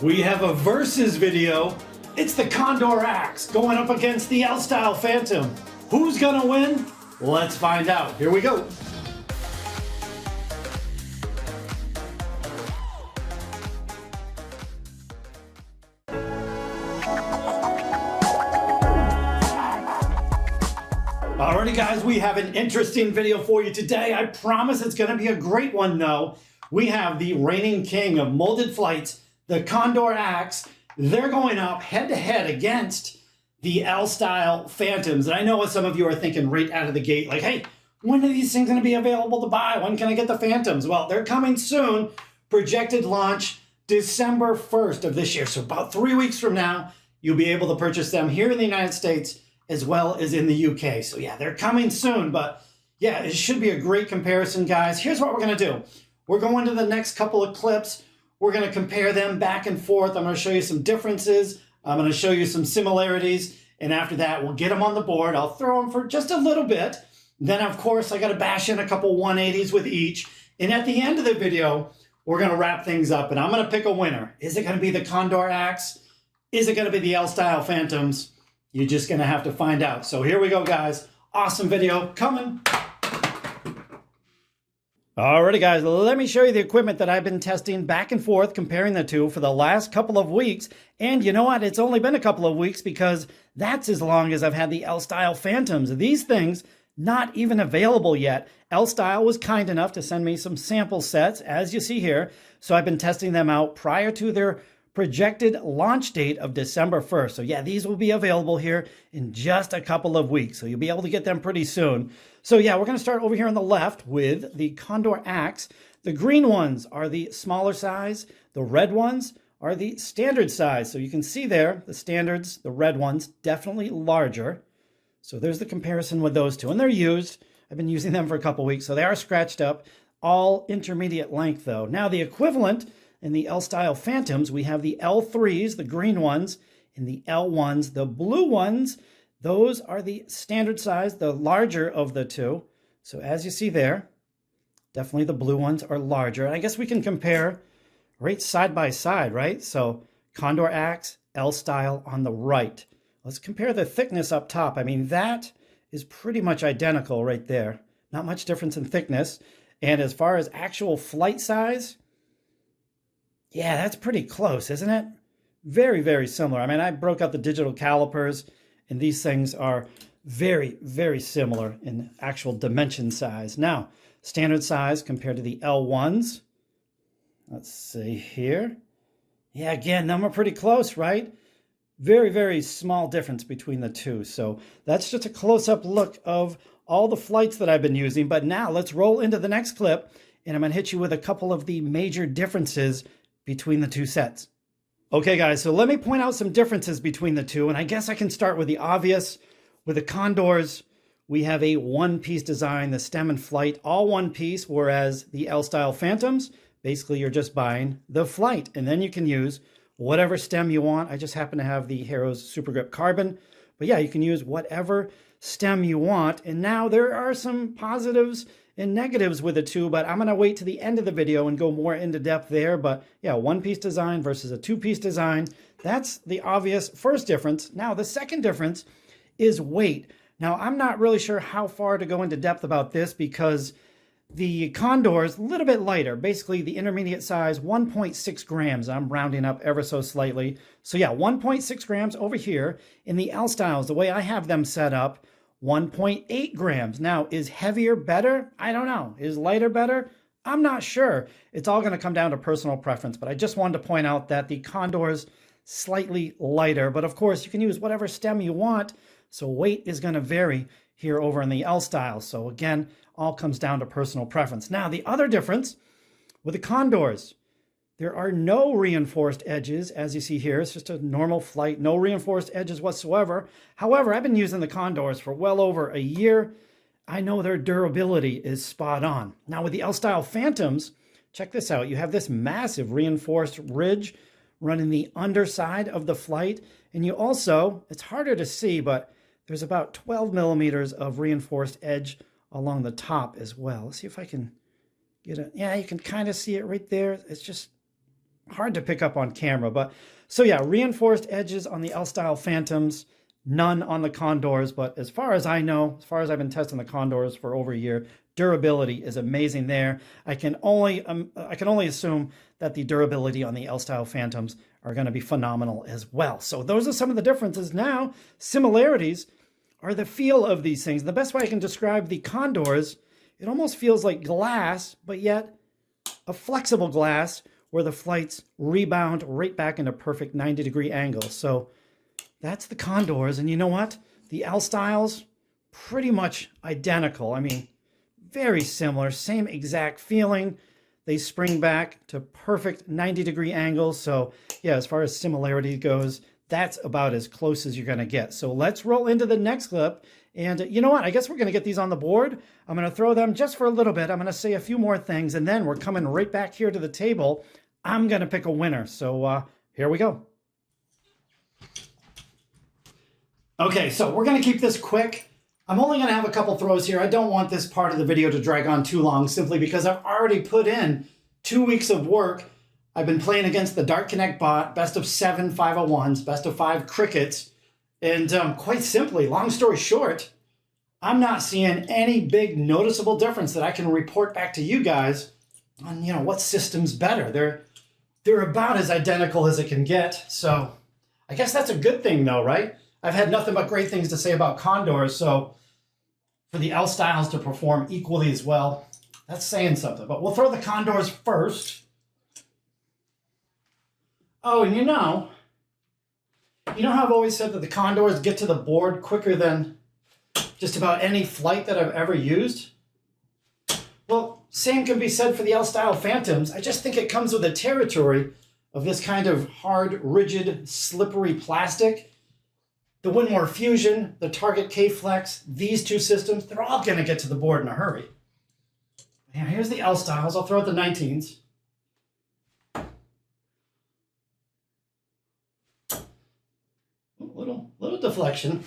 We have a versus video. It's the Condor Axe going up against the L-Style Fantom. Who's gonna win? Let's find out. Here we go. Alrighty guys, we have an interesting video for you today. I promise it's gonna be a great one though. We have the reigning king of molded flights, the Condor Axe. They're going up head to head against the L-Style Fantoms. And I know what some of you are thinking right out of the gate, like, hey, when are these things gonna be available to buy? When can I get the Fantoms? Well, they're coming soon. Projected launch December 1st of this year. So about 3 weeks from now, you'll be able to purchase them here in the United States as well as in the UK. So yeah, they're coming soon, but yeah, it should be a great comparison, guys. Here's what we're gonna do. We're going to the next couple of clips. We're gonna compare them back and forth. I'm gonna show you some differences. I'm gonna show you some similarities. And after that, we'll get them on the board. I'll throw them for just a little bit. Then of course, I gotta bash in a couple 180s with each. And at the end of the video, we're gonna wrap things up and I'm gonna pick a winner. Is it gonna be the Condor Axe? Is it gonna be the L-Style Fantoms? You're just gonna have to find out. So here we go, guys. Awesome video coming. Alrighty guys, let me show you the equipment that I've been testing back and forth, comparing the two for the last couple of weeks. And you know what? It's only been a couple of weeks because that's as long as I've had the L-Style Fantoms. These things, not even available yet. L-Style was kind enough to send me some sample sets, as you see here. So I've been testing them out prior to their projected launch date of December 1st. So yeah, these will be available here in just a couple of weeks. So you'll be able to get them pretty soon. So yeah, we're gonna start over here on the left with the Condor Axe. The green ones are the smaller size. The red ones are the standard size. So you can see there, the standards, the red ones, definitely larger. So there's the comparison with those two. And they're used. I've been using them for a couple weeks. So they are scratched up. All intermediate length though. Now the equivalent in the L-Style Fantoms, we have the L3s, the green ones, and the L1s, the blue ones. Those are the standard size, the larger of the two. So as you see there, definitely the blue ones are larger. And I guess we can compare right side by side, right? So Condor Axe, L-Style on the right. Let's compare the thickness up top. I mean, that is pretty much identical right there. Not much difference in thickness. And as far as actual flight size, yeah, that's pretty close, isn't it? Very, very similar. I mean, I broke out the digital calipers, and these things are very, very similar in actual dimension size. Now, standard size compared to the L1s. Let's see here. Yeah, again, them are pretty close, right? Very, very small difference between the two. So that's just a close-up look of all the flights that I've been using. But now let's roll into the next clip, and I'm going to hit you with a couple of the major differences between the two sets. Okay guys, so let me point out some differences between the two, and I guess I can start with the obvious. With the Condors, we have a one-piece design, the stem and flight, all one piece, whereas the L-Style Fantoms, basically you're just buying the flight, and then you can use whatever stem you want. I just happen to have the Harrow's Super Grip Carbon, but yeah, you can use whatever stem you want. And now there are some positives and negatives with the two, but I'm gonna wait to the end of the video and go more into depth there. But yeah, one-piece design versus a two-piece design. That's the obvious first difference. Now, the second difference is weight. Now, I'm not really sure how far to go into depth about this because the Condors, a little bit lighter, basically the intermediate size, 1.6 grams. I'm rounding up ever so slightly. So yeah, 1.6 grams over here. In the L-Styles, the way I have them set up, 1.8 grams. Now, is heavier better? I don't know. Is lighter better? I'm not sure. It's all going to come down to personal preference, but I just wanted to point out that the Condor's slightly lighter, but of course you can use whatever stem you want. So weight is going to vary here over in the L-Style. So again, all comes down to personal preference. Now, the other difference with the Condors, there are no reinforced edges, as you see here. It's just a normal flight, no reinforced edges whatsoever. However, I've been using the Condors for well over a year. I know their durability is spot on. Now, with the L-Style Fantoms, check this out. You have this massive reinforced ridge running the underside of the flight. And you also, it's harder to see, but there's about 12 millimeters of reinforced edge along the top as well. Let's see if I can get it. Yeah, you can kind of see it right there. It's just hard to pick up on camera. But so yeah, reinforced edges on the L-Style Fantoms, none on the Condors. But as far as I know, as far as I've been testing the Condors for over a year, durability is amazing there. I can only assume that the durability on the L-Style Fantoms are going to be phenomenal as well. So those are some of the differences. Now, similarities are the feel of these things. The best way I can describe the Condors, it almost feels like glass, but yet a flexible glass where the flights rebound right back into perfect 90-degree angles. So that's the Condors. And you know what? The L-Styles, pretty much identical. I mean, very similar, same exact feeling. They spring back to perfect 90-degree angles. So yeah, as far as similarity goes, that's about as close as you're going to get. So let's roll into the next clip. And you know what? I guess we're going to get these on the board. I'm going to throw them just for a little bit. I'm going to say a few more things, and then we're coming right back here to the table. I'm going to pick a winner. So here we go. Okay, so we're going to keep this quick. I'm only going to have a couple throws here. I don't want this part of the video to drag on too long, simply because I've already put in 2 weeks of work. I've been playing against the Dart Connect bot, best of 7 501s, best of 5 crickets. And quite simply, long story short, I'm not seeing any big noticeable difference that I can report back to you guys on, you know, what system's better. They're about as identical as it can get. So I guess that's a good thing though, right? I've had nothing but great things to say about Condors. So for the L-Styles to perform equally as well, that's saying something. But we'll throw the Condors first. Oh, and you know how I've always said that the Condors get to the board quicker than just about any flight that I've ever used? Well, same can be said for the L-Style Fantoms. I just think it comes with the territory of this kind of hard, rigid, slippery plastic. The Winmore Fusion, the Target K-Flex, these two systems, they're all going to get to the board in a hurry. Now, here's the L-Styles. I'll throw out the 19s. Little deflection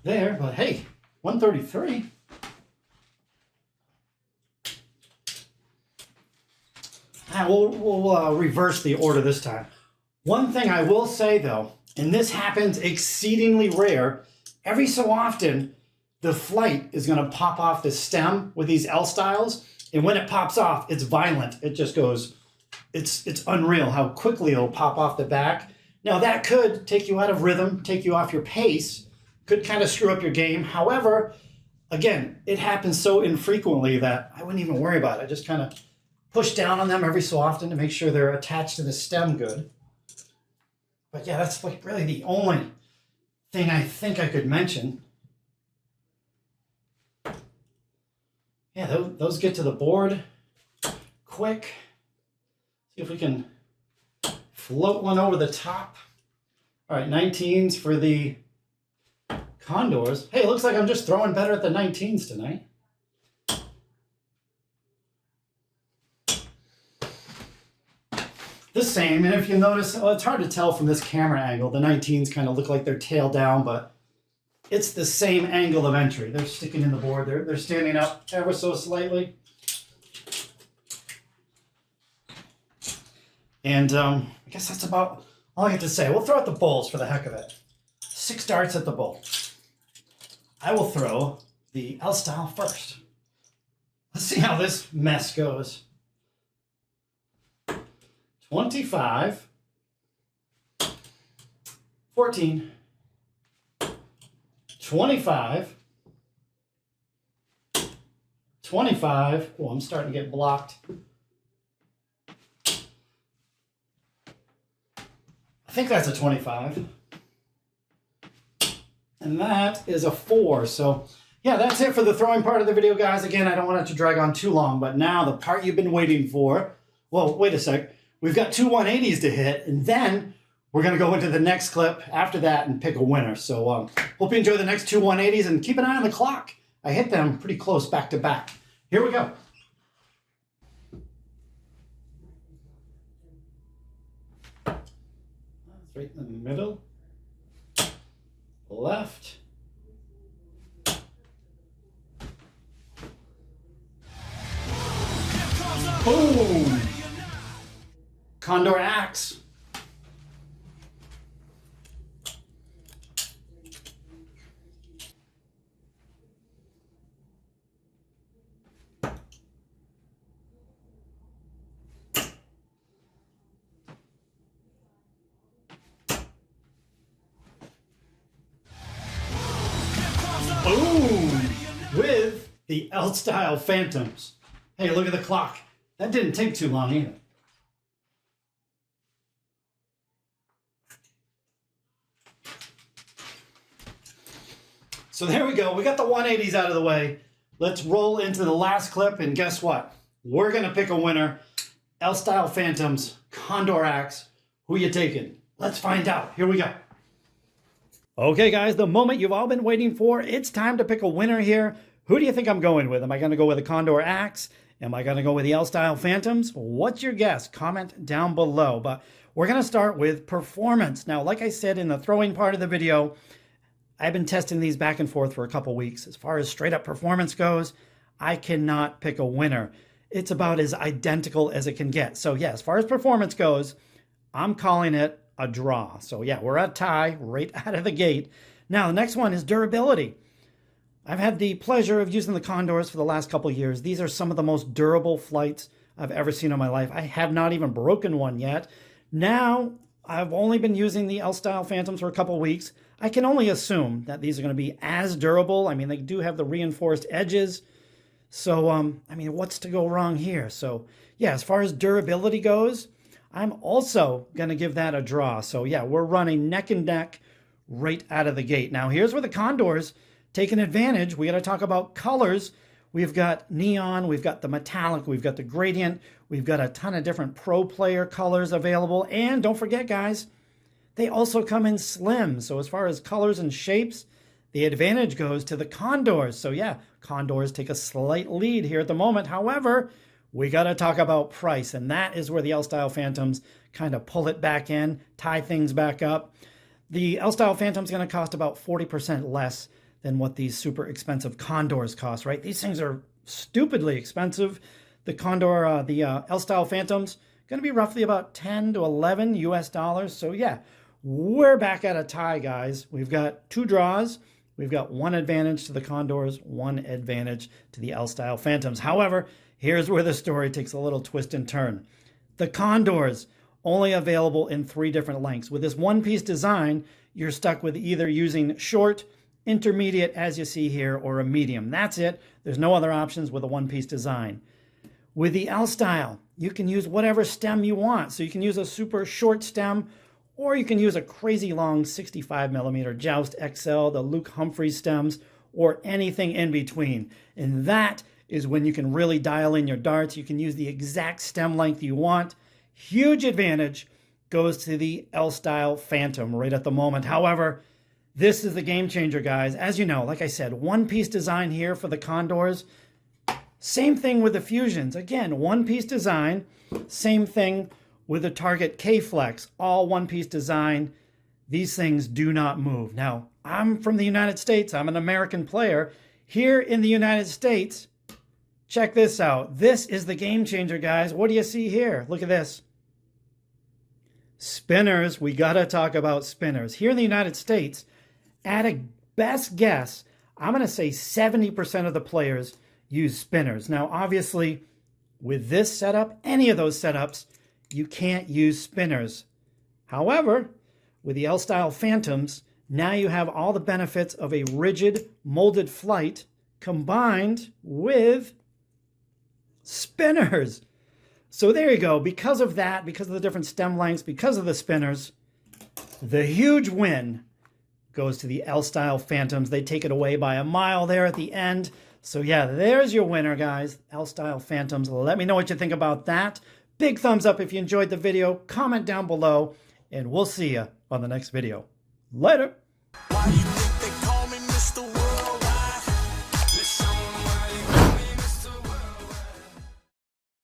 there, but hey, 133. We'll reverse the order this time. One thing I will say though, and this happens exceedingly rare, every so often the flight is going to pop off the stem with these L-Styles, and when it pops off, it's violent. It just goes, it's unreal how quickly it'll pop off the back. Now that could take you out of rhythm, take you off your pace, could kind of screw up your game. However, again, it happens so infrequently that I wouldn't even worry about it. I just kind of push down on them every so often to make sure they're attached to the stem good. But yeah, that's like really the only thing I think I could mention. Yeah, those get to the board quick. See if we can float one over the top. All right, 19s for the Condors. Hey, it looks like I'm just throwing better at the 19s tonight. The same, and if you notice, well, it's hard to tell from this camera angle. The 19s kind of look like they're tail down, but it's the same angle of entry. They're sticking in the board. They're standing up ever so slightly. And I guess that's about all I have to say. We'll throw out the Bulls for the heck of it. 6 darts at the Bull. I will throw the L-Style first. Let's see how this mess goes. 25, 14, 25, 25. Oh, I'm starting to get blocked. I think that's a 25. And that is a 4. So yeah, that's it for the throwing part of the video, guys. Again, I don't want it to drag on too long, but now the part you've been waiting for. Well, wait a sec. We've got 2 180s to hit, and then we're going to go into the next clip after that and pick a winner. So hope you enjoy the next 2 180s, and keep an eye on the clock. I hit them pretty close back to back. Here we go. That's right in the middle. Left. Boom. Condor Axe. Boom! With the L-Style Fantoms. Hey, look at the clock. That didn't take too long either. So there we go. We got the 180s out of the way. Let's roll into the last clip, and guess what? We're going to pick a winner. L-Style Fantoms, Condor Axe. Who you taking? Let's find out. Here we go. Okay, guys, the moment you've all been waiting for. It's time to pick a winner here. Who do you think I'm going with? Am I going to go with the Condor Axe? Am I going to go with the L-Style Fantoms? What's your guess? Comment down below. But we're going to start with performance. Now, like I said in the throwing part of the video, I've been testing these back and forth for a couple weeks. As far as straight up performance goes, I cannot pick a winner. It's about as identical as it can get. So yeah, as far as performance goes, I'm calling it a draw. So yeah, we're at tie right out of the gate. Now, the next one is durability. I've had the pleasure of using the Condors for the last couple of years. These are some of the most durable flights I've ever seen in my life. I have not even broken one yet. Now, I've only been using the L-Style Fantoms for a couple of weeks. I can only assume that these are going to be as durable. I mean, they do have the reinforced edges. So, I mean, what's to go wrong here? So, yeah, as far as durability goes, I'm also going to give that a draw. So, yeah, we're running neck and neck right out of the gate. Now, here's where the Condors take an advantage. We got to talk about colors. We've got neon, we've got the metallic, we've got the gradient, we've got a ton of different pro player colors available. And don't forget, guys, they also come in slim. So as far as colors and shapes, the advantage goes to the Condors. So yeah, Condors take a slight lead here at the moment. However, we got to talk about price, and that is where the L-Style Fantoms kind of pull it back in, tie things back up. The L-Style Fantom's going to cost about 40% less than what these super expensive Condors cost, right? These things are stupidly expensive. The Condor, the L-Style Fantoms, going to be roughly about 10 to 11 US dollars. So yeah, we're back at a tie, guys. We've got two draws. We've got one advantage to the Condors, one advantage to the L-Style Fantoms. However, here's where the story takes a little twist and turn. The Condors, only available in 3 different lengths. With this one-piece design, you're stuck with either using short, intermediate, as you see here, or a medium. That's it. There's no other options with a one-piece design. With the L-Style, you can use whatever stem you want. So you can use a super short stem, or you can use a crazy long 65mm Joust XL, the Luke Humphreys stems, or anything in between. And that is when you can really dial in your darts. You can use the exact stem length you want. Huge advantage goes to the L-Style Fantom right at the moment. However, this is the game changer, guys. As you know, like I said, one-piece design here for the Condors. Same thing with the Fusions. Again, one-piece design. Same thing with the Target K-Flex. All one-piece design. These things do not move. Now, I'm from the United States. I'm an American player. Here in the United States, check this out. This is the game changer, guys. What do you see here? Look at this. Spinners. We got to talk about spinners. Here in the United States, at a best guess, I'm going to say 70% of the players use spinners. Now, obviously, with this setup, any of those setups, you can't use spinners. However, with the L-Style Fantoms, now you have all the benefits of a rigid, molded flight combined with spinners. So there you go. Because of that, because of the different stem lengths, because of the spinners, the huge win goes to the L-Style Fantoms. They take it away by a mile there at the end. So yeah, there's your winner, guys. L-Style Fantoms. Let me know what you think about that. Big thumbs up if you enjoyed the video. Comment down below, and we'll see you on the next video. Later.